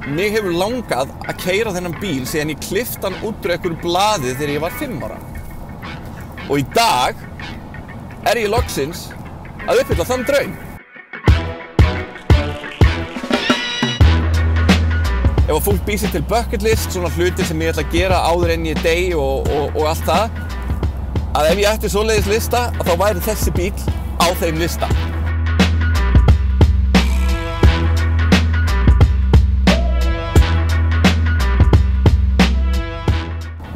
Mig hefur langað að keyra þennan bíl síðan ég klippti hann út úr einhverju blaði þegar ég var 5 ára. Og í dag ég loksins að uppfylla þann draum. Ef að fólk býr sér til bucket list, svona hlutir sem ég ætla að gera áður en ég dey og allt það, að ef ég ætti svoleiðis lista, að þá væri þessi bíl á þeim lista.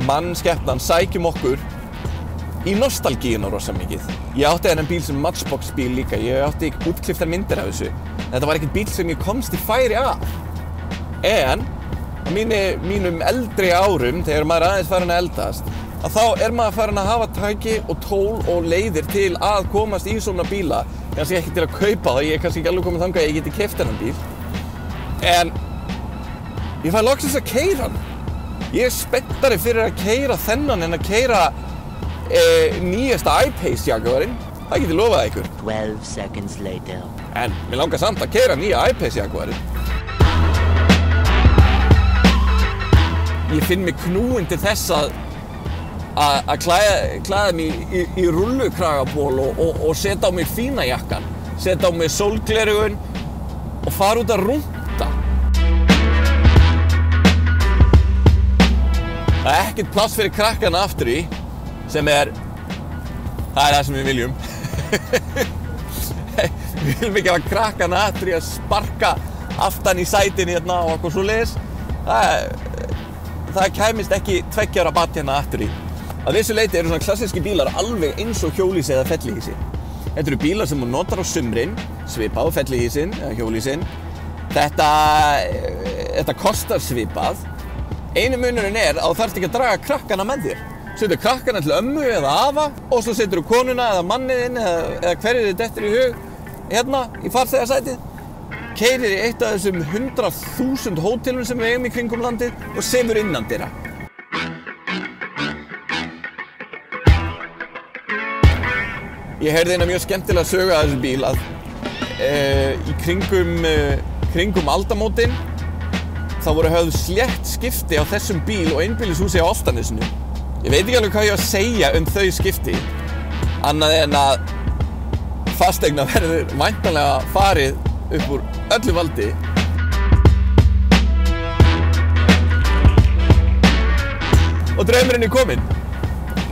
Mannskepnan sækjum okkur í nostalgíuna rosa mikið. Ég átti þennan bíl sem Matchbox bíl líka, ég átti útklipptar myndir af þessu. Þetta var ekkert bíl sem ég komst í færi af. En á mínum eldri árum, þegar maður aðeins farin að eldast, að þá maður farin að hafa tæki og tól og leiðir til að komast í svona bíla. Kannski ekki til að kaupa það, ég kannski ekki alveg komið þangað að ég geti keypt þennan bíl. En ég fæ loksins að keyra hann. Ég spenntari fyrir að keyra þennan en að keyra nýjasta I-Pace Jaguarinn. Það get ég lofað ykkur. 12 seconds later. En mér langar samt að keyra nýja I-Pace Jaguarinn. Ég finn mig knúinn til þess að klæða mig í rullukragaból og setja á mig fína jakkan. Setja á mig sólgleraugun og fara út að rúnta. Það ekkert pláss fyrir krakkana aftur í, það er það sem við viljum. Við viljum ekki hafa krakkana aftur í að sparka aftan í sætin hérna og eitthvað svoleiðis. Það kæmist ekki 2 ára barn hérna aftur í. Að þessu leyti eru svona klassíski bílar alveg eins og hjólhýsi eða fellihýsi. Þetta eru bílar sem þú notar á sumrin, svipað á fellihýsin eða hjólhýsin. Þetta kostar svipað. Einu munurinn að þú þarft ekki að draga krakkana með þér. Setur krakkana til ömmu eða afa og svo setur þú konuna eða manniðinn eða hverjir þið dettur í hug hérna í farþegasætið. Keyrir í eitt af þessum 100.000 hótelum sem við eigum í kringum landið og sefur innandyra. Ég heyrði eina mjög skemmtilega sögu af þessu bíl að í kringum aldamótin þá voru höfð slétt skipti á þessum bíl og einbýlishúsi á Álftanesinu. Ég veit ekki alveg hvað ég á að segja þau skipti, annað en að fasteigna verður væntanlega farið upp úr öllu valdi. Og draumurinn kominn.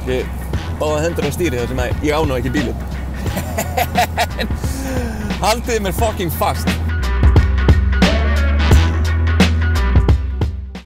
Ég báða hendur á stýri þar sem ég á nú ekki bílum. Haldið mér fucking fast.